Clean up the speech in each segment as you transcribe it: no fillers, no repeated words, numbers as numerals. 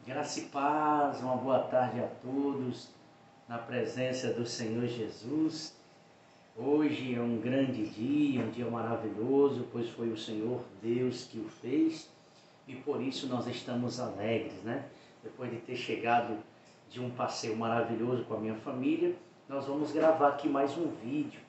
Graça e paz, uma boa tarde a todos, na presença do Senhor Jesus. Hoje é um grande dia, um dia maravilhoso, pois foi o Senhor Deus que o fez e por isso nós estamos alegres, né? Depois de ter chegado de um passeio maravilhoso com a minha família, nós vamos gravar aqui mais um vídeo.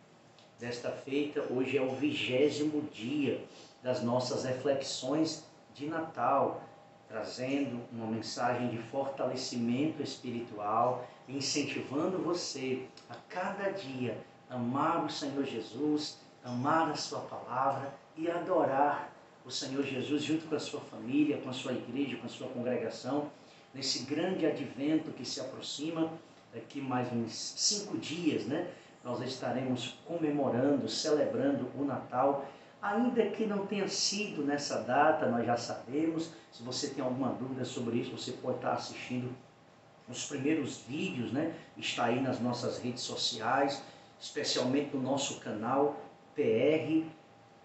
Desta feita, hoje é o 20º dia das nossas reflexões de Natal, trazendo uma mensagem de fortalecimento espiritual, incentivando você a cada dia amar o Senhor Jesus, amar a sua palavra e adorar o Senhor Jesus junto com a sua família, com a sua igreja, com a sua congregação, nesse grande advento que se aproxima. Daqui mais uns 5 dias, né? Nós estaremos comemorando, celebrando o Natal, ainda que não tenha sido nessa data, nós já sabemos. Se você tem alguma dúvida sobre isso, você pode estar assistindo os primeiros vídeos, né? Está aí nas nossas redes sociais, especialmente no nosso canal PR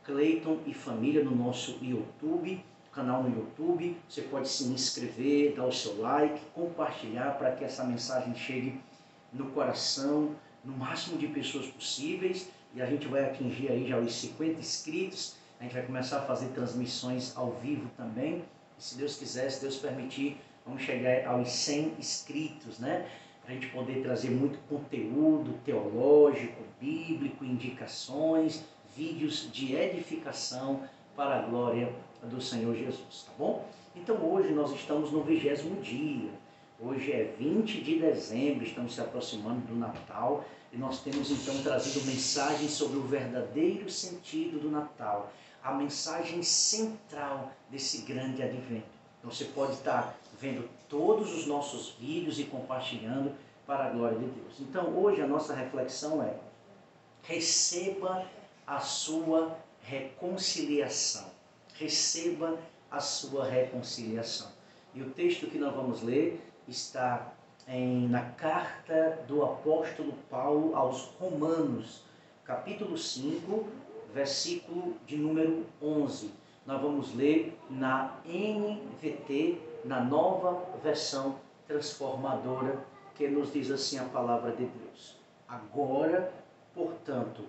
Cleiton e Família, no nosso YouTube, canal no YouTube. Você pode se inscrever, dar o seu like, compartilhar para que essa mensagem chegue no coração, no máximo de pessoas possíveis, e a gente vai atingir aí já os 50 inscritos. A gente vai começar a fazer transmissões ao vivo também, e se Deus quiser, se Deus permitir, vamos chegar aos 100 inscritos, né? Para a gente poder trazer muito conteúdo teológico, bíblico, indicações, vídeos de edificação para a glória do Senhor Jesus, tá bom? Então hoje nós estamos no 20º dia. Hoje é 20 de dezembro, estamos se aproximando do Natal e nós temos então trazido mensagens sobre o verdadeiro sentido do Natal, a mensagem central desse grande advento. Então você pode estar vendo todos os nossos vídeos e compartilhando para a glória de Deus. Então hoje a nossa reflexão é: receba a sua reconciliação. Receba a sua reconciliação. E o texto que nós vamos ler está na carta do apóstolo Paulo aos Romanos, capítulo 5, versículo de número 11. Nós vamos ler na NVT, na nova versão transformadora, que nos diz assim a palavra de Deus: agora, portanto,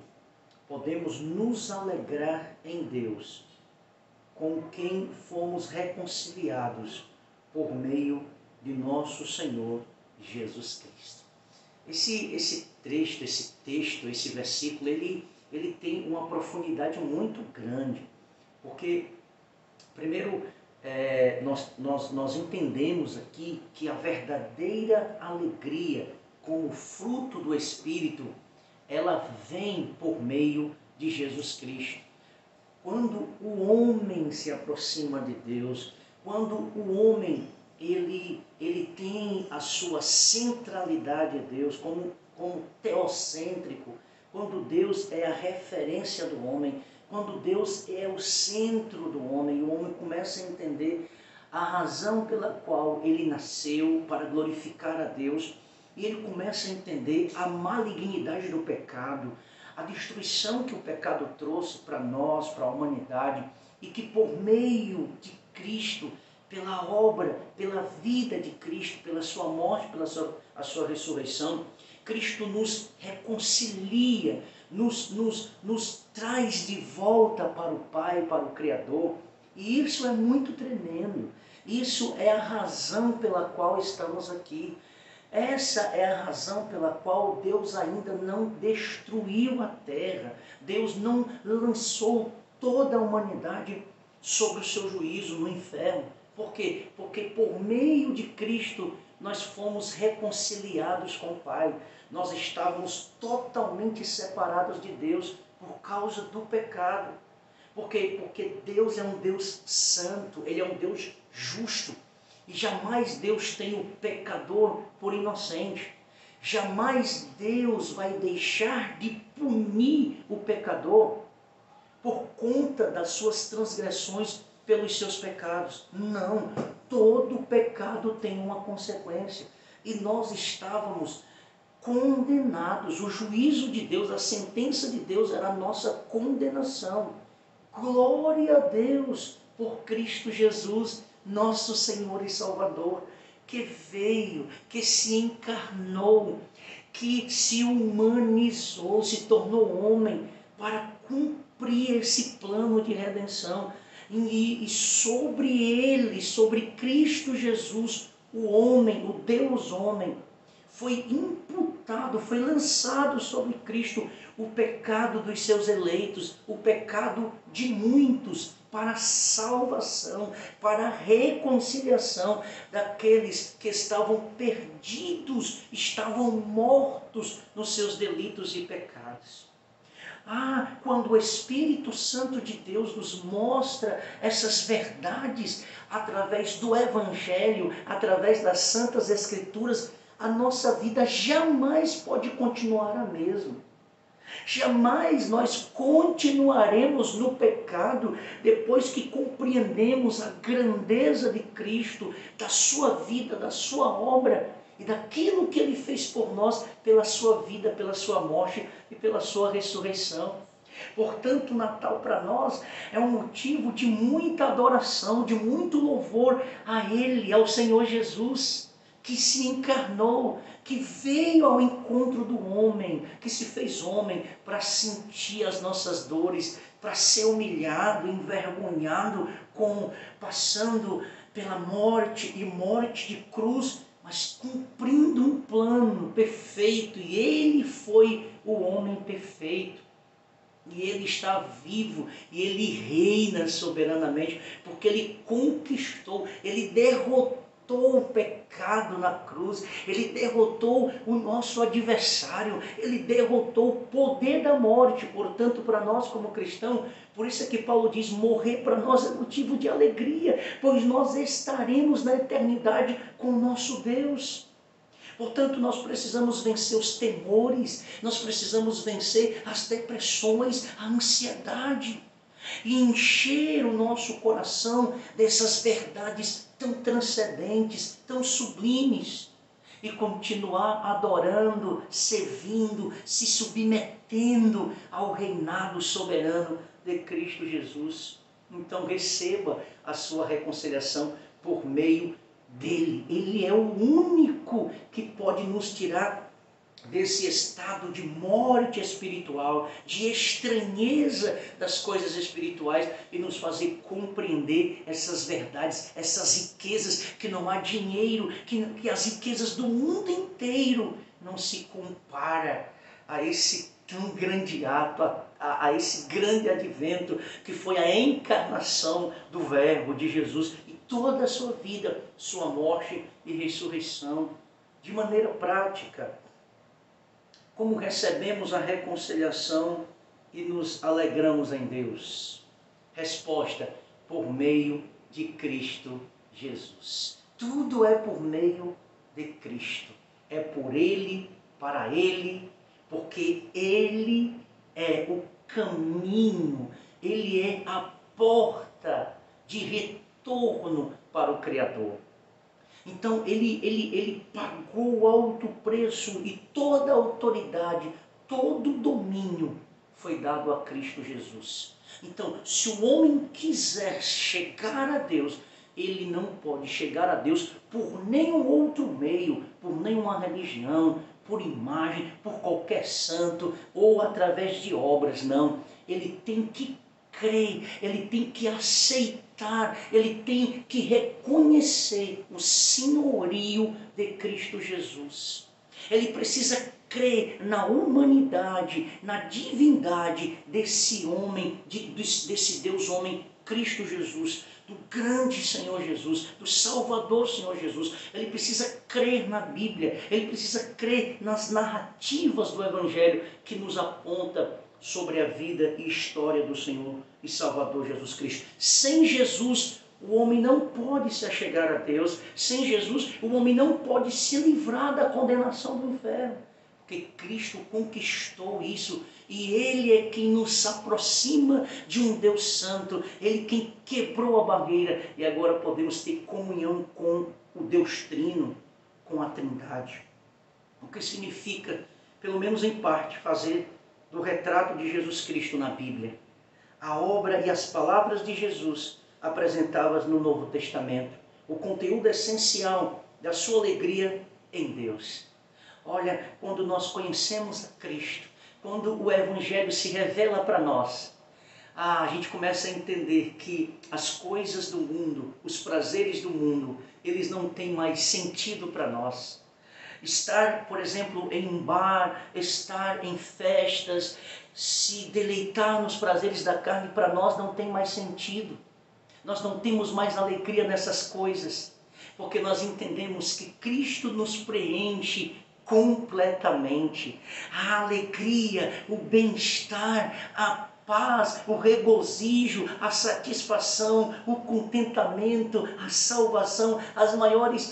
podemos nos alegrar em Deus, com quem fomos reconciliados por meio de nosso Senhor Jesus Cristo. Esse texto, esse versículo, ele tem uma profundidade muito grande, porque, primeiro, nós entendemos aqui que a verdadeira alegria, como fruto do Espírito, ela vem por meio de Jesus Cristo. Quando o homem se aproxima de Deus, quando o homem ele tem a sua centralidade em Deus como teocêntrico, quando Deus é a referência do homem, quando Deus é o centro do homem, o homem começa a entender a razão pela qual ele nasceu, para glorificar a Deus, e ele começa a entender a malignidade do pecado, a destruição que o pecado trouxe para nós, para a humanidade, e que por meio de Cristo, pela obra, pela vida de Cristo, pela sua morte, pela sua ressurreição, Cristo nos reconcilia, nos traz de volta para o Pai, para o Criador. E isso é muito tremendo. Isso é a razão pela qual estamos aqui. Essa é a razão pela qual Deus ainda não destruiu a terra. Deus não lançou toda a humanidade sobre o seu juízo no inferno. Por quê? Porque por meio de Cristo nós fomos reconciliados com o Pai. Nós estávamos totalmente separados de Deus por causa do pecado. Por quê? Porque Deus é um Deus santo, Ele é um Deus justo. E jamais Deus tem o pecador por inocente. Jamais Deus vai deixar de punir o pecador por conta das suas transgressões, pelos seus pecados. Não, todo pecado tem uma consequência. E nós estávamos condenados. O juízo de Deus, a sentença de Deus era a nossa condenação. Glória a Deus por Cristo Jesus, nosso Senhor e Salvador. que veio, que se encarnou, que se humanizou, se tornou homem para cumprir esse plano de redenção. E sobre ele, sobre Cristo Jesus, o homem, o Deus homem, foi imputado, foi lançado sobre Cristo o pecado dos seus eleitos, o pecado de muitos, para a salvação, para a reconciliação daqueles que estavam perdidos, estavam mortos nos seus delitos e pecados. Quando o Espírito Santo de Deus nos mostra essas verdades através do Evangelho, através das Santas Escrituras, a nossa vida jamais pode continuar a mesma. Jamais nós continuaremos no pecado depois que compreendemos a grandeza de Cristo, da sua vida, da sua obra e daquilo que Ele fez por nós pela sua vida, pela sua morte e pela sua ressurreição. Portanto, o Natal para nós é um motivo de muita adoração, de muito louvor a Ele, ao Senhor Jesus, que se encarnou, que veio ao encontro do homem, que se fez homem para sentir as nossas dores, para ser humilhado, envergonhado, passando pela morte e morte de cruz, mas cumprindo um plano perfeito. E Ele foi o homem perfeito. E Ele está vivo, e Ele reina soberanamente, porque Ele conquistou, Ele derrotou o pecado na cruz, Ele derrotou o nosso adversário, Ele derrotou o poder da morte. Portanto, para nós como cristãos, por isso é que Paulo diz, morrer para nós é motivo de alegria, pois nós estaremos na eternidade com o nosso Deus. Portanto, nós precisamos vencer os temores, nós precisamos vencer as depressões, a ansiedade, e encher o nosso coração dessas verdades tão transcendentes, tão sublimes, e continuar adorando, servindo, se submetendo ao reinado soberano de Cristo Jesus. Então receba a sua reconciliação por meio dele. Ele é o único que pode nos tirar desse estado de morte espiritual, de estranheza das coisas espirituais, e nos fazer compreender essas verdades, essas riquezas que não há dinheiro, que as riquezas do mundo inteiro não se compara a esse tão grande ato, a esse grande advento que foi a encarnação do Verbo de Jesus, e toda a sua vida, sua morte e ressurreição. De maneira prática, como recebemos a reconciliação e nos alegramos em Deus? Resposta: por meio de Cristo Jesus. Tudo é por meio de Cristo. É por Ele, para Ele, porque Ele é o caminho, Ele é a porta de retorno para o Criador. Então ele pagou o alto preço, e toda a autoridade, todo o domínio foi dado a Cristo Jesus. Então, se o homem quiser chegar a Deus, ele não pode chegar a Deus por nenhum outro meio, por nenhuma religião, por imagem, por qualquer santo ou através de obras, não. Ele tem que crer, ele tem que aceitar, ele tem que reconhecer o senhorio de Cristo Jesus. Ele precisa crer na humanidade, na divindade desse homem, desse Deus homem, Cristo Jesus, do grande Senhor Jesus, do Salvador Senhor Jesus. Ele precisa crer na Bíblia, ele precisa crer nas narrativas do Evangelho que nos aponta sobre a vida e história do Senhor e Salvador Jesus Cristo. Sem Jesus, o homem não pode se achegar a Deus. Sem Jesus, o homem não pode se livrar da condenação do inferno. Porque Cristo conquistou isso, e Ele é quem nos aproxima de um Deus santo. Ele quem quebrou a barreira, e agora podemos ter comunhão com o Deus Trino, com a Trindade. O que significa, pelo menos em parte, fazer do retrato de Jesus Cristo na Bíblia a obra e as palavras de Jesus apresentadas no Novo Testamento, o conteúdo essencial da sua alegria em Deus. Olha, quando nós conhecemos a Cristo, quando o Evangelho se revela para nós, a gente começa a entender que as coisas do mundo, os prazeres do mundo, eles não têm mais sentido para nós. Estar, por exemplo, em um bar, estar em festas, se deleitar nos prazeres da carne, para nós não tem mais sentido. Nós não temos mais alegria nessas coisas, porque nós entendemos que Cristo nos preenche completamente. A alegria, o bem-estar, a paz, o regozijo, a satisfação, o contentamento, a salvação,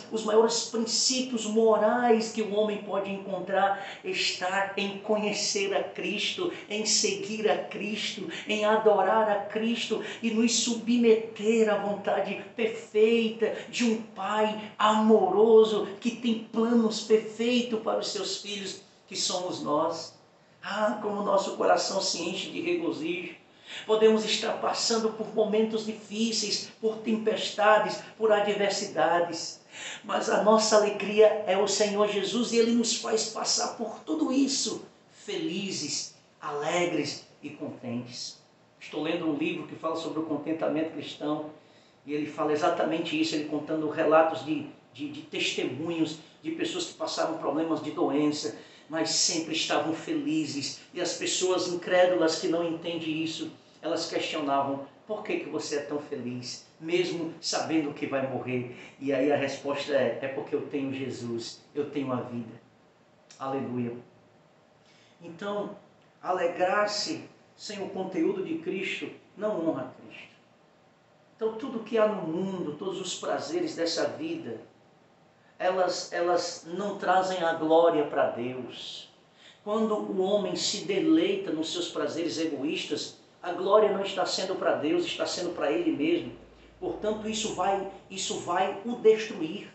os maiores princípios morais que o homem pode encontrar, estar em conhecer a Cristo, em seguir a Cristo, em adorar a Cristo e nos submeter à vontade perfeita de um Pai amoroso que tem planos perfeitos para os seus filhos, que somos nós. Como o nosso coração se enche de regozijo. Podemos estar passando por momentos difíceis, por tempestades, por adversidades. Mas a nossa alegria é o Senhor Jesus e Ele nos faz passar por tudo isso felizes, alegres e contentes. Estou lendo um livro que fala sobre o contentamento cristão e ele fala exatamente isso, ele contando relatos de testemunhos de pessoas que passaram problemas de doença, mas sempre estavam felizes. E as pessoas incrédulas que não entendem isso, elas questionavam: por que você é tão feliz, mesmo sabendo que vai morrer? E aí a resposta é porque eu tenho Jesus, eu tenho a vida. Aleluia. Então, alegrar-se sem o conteúdo de Cristo não honra Cristo. Então tudo que há no mundo, todos os prazeres dessa vida, elas não trazem a glória para Deus. Quando o homem se deleita nos seus prazeres egoístas, a glória não está sendo para Deus, está sendo para ele mesmo. Portanto, isso vai o destruir.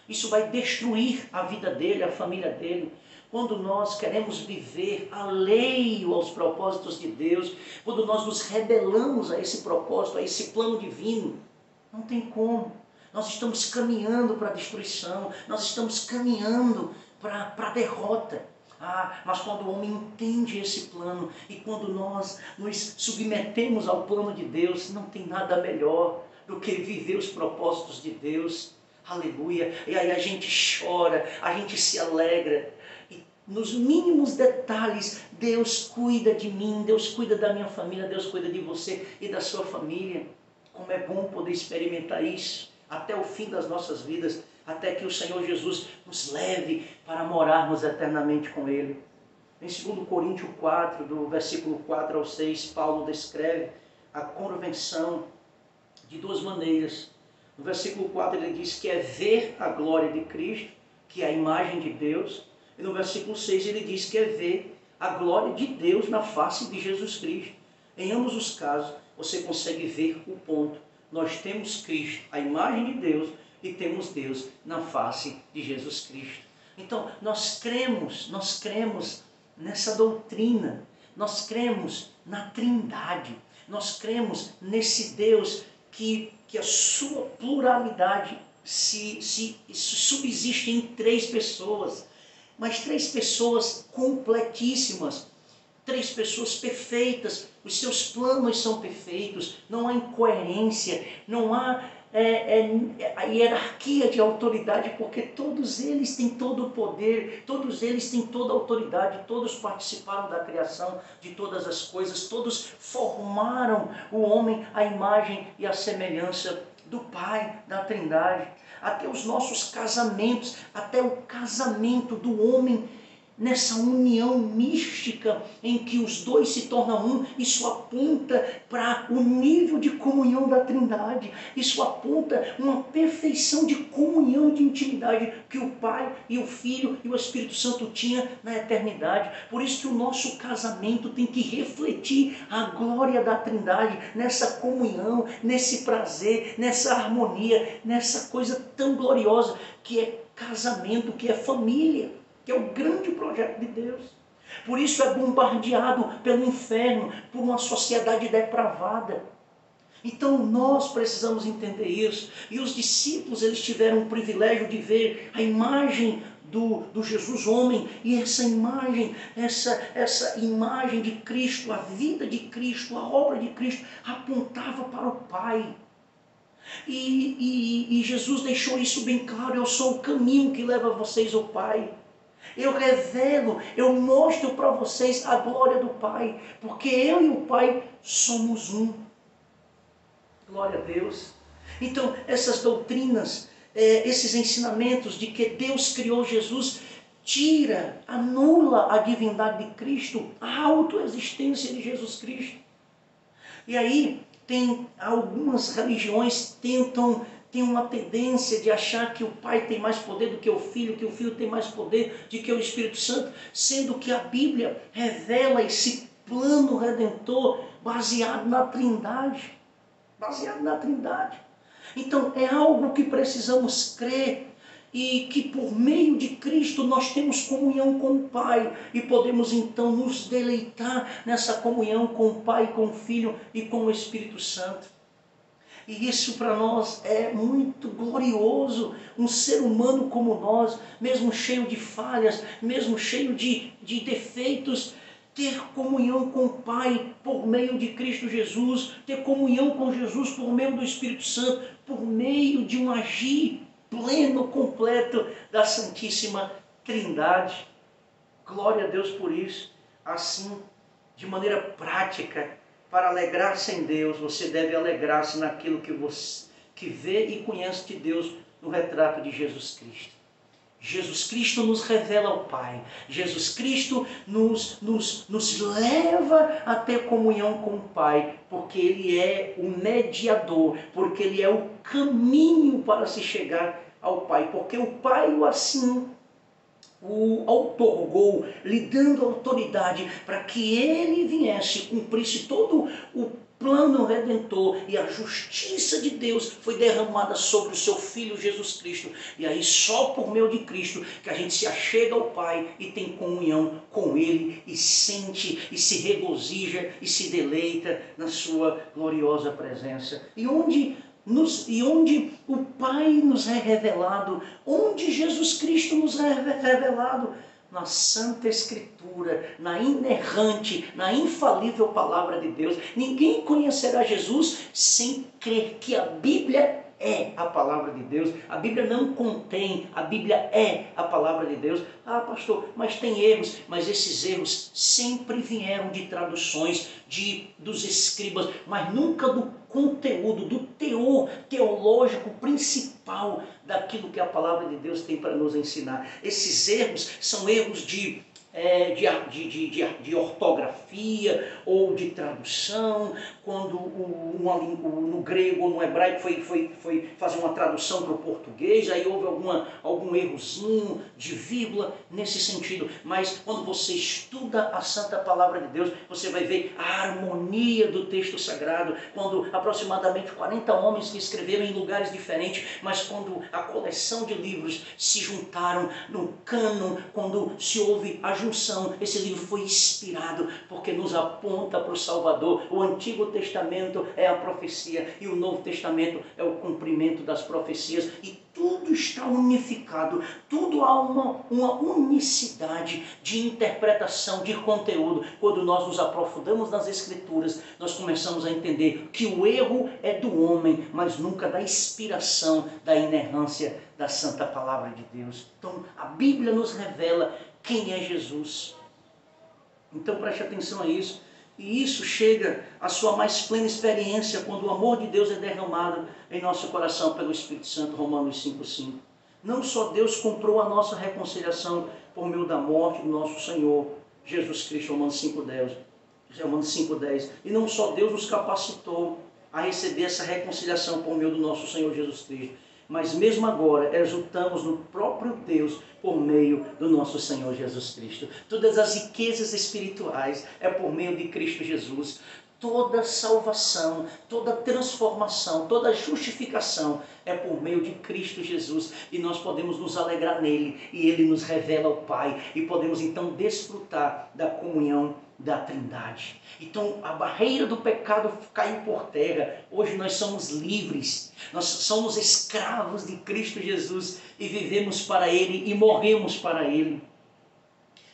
Isso vai destruir a vida dele, a família dele. Quando nós queremos viver alheio aos propósitos de Deus, quando nós nos rebelamos a esse propósito, a esse plano divino, não tem como. Nós estamos caminhando para a destruição, nós estamos caminhando para a derrota. Mas quando o homem entende esse plano e quando nós nos submetemos ao plano de Deus, não tem nada melhor do que viver os propósitos de Deus. Aleluia! E aí a gente chora, a gente se alegra. E nos mínimos detalhes, Deus cuida de mim, Deus cuida da minha família, Deus cuida de você e da sua família. Como é bom poder experimentar isso até o fim das nossas vidas, até que o Senhor Jesus nos leve para morarmos eternamente com Ele. Em 2 Coríntios 4, do versículo 4 ao 6, Paulo descreve a convenção de duas maneiras. No versículo 4 ele diz que é ver a glória de Cristo, que é a imagem de Deus. E no versículo 6 ele diz que é ver a glória de Deus na face de Jesus Cristo. Em ambos os casos, você consegue ver o ponto. Nós temos Cristo, a imagem de Deus, e temos Deus na face de Jesus Cristo. Então, nós cremos nessa doutrina, nós cremos na Trindade, nós cremos nesse Deus que a sua pluralidade subsiste em três pessoas, mas três pessoas completíssimas, três pessoas perfeitas, os seus planos são perfeitos, não há incoerência, não há a hierarquia de autoridade, porque todos eles têm todo o poder, todos eles têm toda a autoridade, todos participaram da criação de todas as coisas, todos formaram o homem à imagem e à semelhança do Pai, da Trindade. Até os nossos casamentos, até o casamento do homem, nessa união mística em que os dois se tornam um, isso aponta para o nível de comunhão da Trindade. Isso aponta uma perfeição de comunhão, de intimidade que o Pai e o Filho e o Espírito Santo tinham na eternidade. Por isso que o nosso casamento tem que refletir a glória da Trindade nessa comunhão, nesse prazer, nessa harmonia, nessa coisa tão gloriosa que é casamento, que é família, que é o grande projeto de Deus. Por isso é bombardeado pelo inferno, por uma sociedade depravada. Então nós precisamos entender isso. E os discípulos, eles tiveram o privilégio de ver a imagem do Jesus homem, e essa imagem de Cristo, a vida de Cristo, a obra de Cristo, apontava para o Pai. E Jesus deixou isso bem claro: eu sou o caminho que leva vocês ao Pai. Eu revelo, eu mostro para vocês a glória do Pai, porque eu e o Pai somos um. Glória a Deus. Então, essas doutrinas, esses ensinamentos de que Deus criou Jesus, anula a divindade de Cristo, a autoexistência de Jesus Cristo. E aí, tem algumas religiões tem uma tendência de achar que o Pai tem mais poder do que o Filho tem mais poder do que o Espírito Santo, sendo que a Bíblia revela esse plano redentor baseado na Trindade. Baseado na Trindade. Então é algo que precisamos crer, e que por meio de Cristo nós temos comunhão com o Pai, e podemos então nos deleitar nessa comunhão com o Pai, com o Filho e com o Espírito Santo. E isso para nós é muito glorioso. Um ser humano como nós, mesmo cheio de falhas, mesmo cheio de defeitos, ter comunhão com o Pai por meio de Cristo Jesus, ter comunhão com Jesus por meio do Espírito Santo, por meio de um agir pleno, completo da Santíssima Trindade. Glória a Deus por isso. Assim, de maneira prática, para alegrar-se em Deus, você deve alegrar-se naquilo que vê e conhece de Deus no retrato de Jesus Cristo. Jesus Cristo nos revela ao Pai. Jesus Cristo nos leva a ter comunhão com o Pai, porque Ele é o mediador, porque Ele é o caminho para se chegar ao Pai, porque o Pai assim o outorgou, lhe dando autoridade para que Ele viesse, cumprisse todo o plano redentor, e a justiça de Deus foi derramada sobre o seu Filho Jesus Cristo. E aí só por meio de Cristo que a gente se achega ao Pai e tem comunhão com Ele, e sente e se regozija e se deleita na sua gloriosa presença. E onde o Pai nos é revelado, onde Jesus Cristo nos é revelado? Na Santa Escritura, na inerrante, na infalível Palavra de Deus. Ninguém conhecerá Jesus sem crer que a Bíblia é a Palavra de Deus. A Bíblia não contém, a Bíblia é a Palavra de Deus. Ah, pastor, mas tem erros. Mas esses erros sempre vieram de traduções dos escribas, mas nunca do conteúdo, do teor teológico principal daquilo que a Palavra de Deus tem para nos ensinar. Esses erros são erros de ortografia ou de tradução, quando no grego ou no hebraico foi fazer uma tradução para o português, aí houve algum errozinho de vírgula nesse sentido. Mas quando você estuda a Santa Palavra de Deus, você vai ver a harmonia do texto sagrado, quando aproximadamente 40 homens que escreveram em lugares diferentes, mas quando a coleção de livros se juntaram no cânon, quando se houve a junção, esse livro foi inspirado porque nos aponta para o Salvador. O Antigo Testamento é a profecia e o Novo Testamento é o cumprimento das profecias, e tudo está unificado, tudo há uma unicidade de interpretação, de conteúdo. Quando nós nos aprofundamos nas Escrituras, nós começamos a entender que o erro é do homem, mas nunca da inspiração, da inerrância da Santa Palavra de Deus. Então a Bíblia nos revela quem é Jesus. Então preste atenção a isso. E isso chega à sua mais plena experiência quando o amor de Deus é derramado em nosso coração pelo Espírito Santo, Romanos 5,5. Não só Deus comprou a nossa reconciliação por meio da morte do nosso Senhor Jesus Cristo, Romanos 5,10. E não só Deus nos capacitou a receber essa reconciliação por meio do nosso Senhor Jesus Cristo, mas mesmo agora exultamos no próprio Deus por meio do nosso Senhor Jesus Cristo. Todas as riquezas espirituais é por meio de Cristo Jesus. Toda salvação, toda transformação, toda justificação é por meio de Cristo Jesus. E nós podemos nos alegrar nele, e ele nos revela o Pai, e podemos então desfrutar da comunhão da Trindade. Então a barreira do pecado caiu por terra. Hoje nós somos livres, nós somos escravos de Cristo Jesus e vivemos para Ele e morremos para Ele.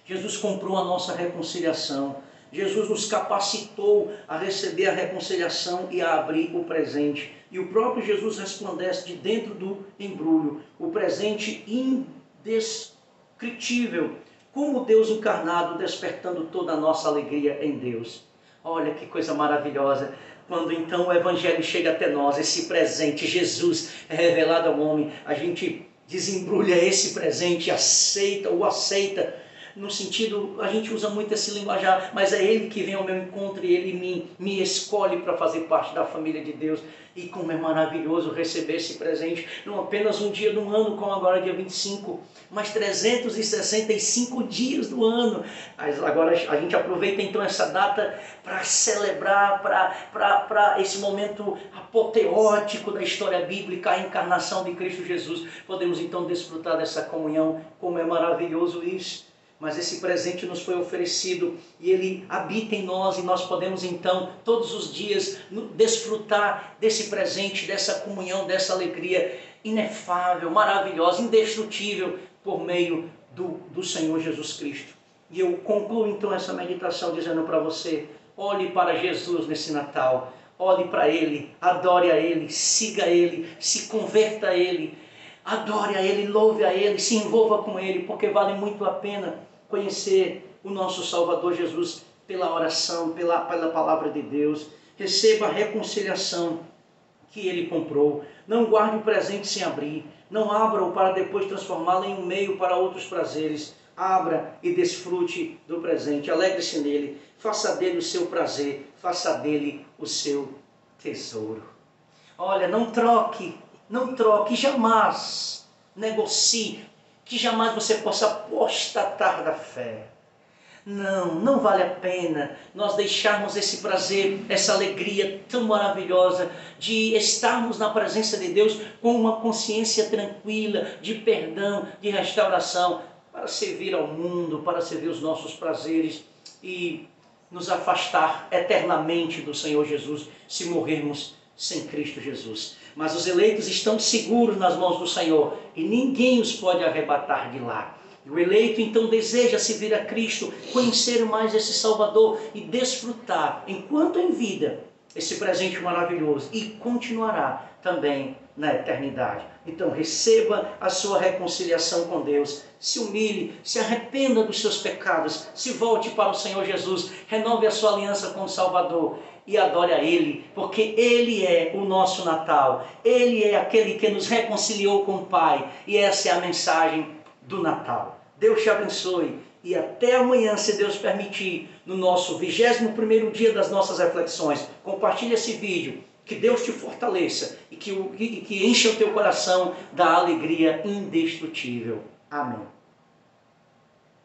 Jesus comprou a nossa reconciliação. Jesus nos capacitou a receber a reconciliação e a abrir o presente. E o próprio Jesus resplandece de dentro do embrulho o presente indescritível, como Deus encarnado despertando toda a nossa alegria em Deus. Olha que coisa maravilhosa. Quando então o Evangelho chega até nós, esse presente, Jesus é revelado ao homem, a gente desembrulha esse presente, aceita, no sentido, a gente usa muito esse linguajar, mas é Ele que vem ao meu encontro e Ele me escolhe para fazer parte da família de Deus. E como é maravilhoso receber esse presente, não apenas um dia do ano, como agora dia 25, mas 365 dias do ano. Mas agora a gente aproveita então essa data para celebrar, para esse momento apoteótico da história bíblica, a encarnação de Cristo Jesus. Podemos então desfrutar dessa comunhão, como é maravilhoso isso. Mas esse presente nos foi oferecido e ele habita em nós e nós podemos então todos os dias desfrutar desse presente, dessa comunhão, dessa alegria inefável, maravilhosa, indestrutível por meio do Senhor Jesus Cristo. E eu concluo então essa meditação dizendo para você, olhe para Jesus nesse Natal, olhe para Ele, adore a Ele, siga Ele, se converta a Ele, adore a Ele, louve a Ele, se envolva com Ele, porque vale muito a pena conhecer o nosso Salvador Jesus pela oração, pela palavra de Deus. Receba a reconciliação que Ele comprou. Não guarde o presente sem abrir. Não abra-o para depois transformá-lo em um meio para outros prazeres. Abra e desfrute do presente. Alegre-se nele. Faça dele o seu prazer. Faça dele o seu tesouro. Olha, não troque, jamais negocie, que jamais você possa apostatar da fé. Não vale a pena nós deixarmos esse prazer, essa alegria tão maravilhosa de estarmos na presença de Deus com uma consciência tranquila, de perdão, de restauração, para servir ao mundo, para servir os nossos prazeres e nos afastar eternamente do Senhor Jesus, se morrermos sem Cristo Jesus. Mas os eleitos estão seguros nas mãos do Senhor e ninguém os pode arrebatar de lá. E o eleito então deseja se vir a Cristo, conhecer mais esse Salvador e desfrutar, enquanto em vida, esse presente maravilhoso e continuará também na eternidade. Então receba a sua reconciliação com Deus, se humilhe, se arrependa dos seus pecados, se volte para o Senhor Jesus, renove a sua aliança com o Salvador e adore a Ele, porque Ele é o nosso Natal, Ele é aquele que nos reconciliou com o Pai e essa é a mensagem do Natal. Deus te abençoe e até amanhã, se Deus permitir, no nosso 21º dia das nossas reflexões. Compartilhe esse vídeo, que Deus te fortaleça e que encha o teu coração da alegria indestrutível. Amém.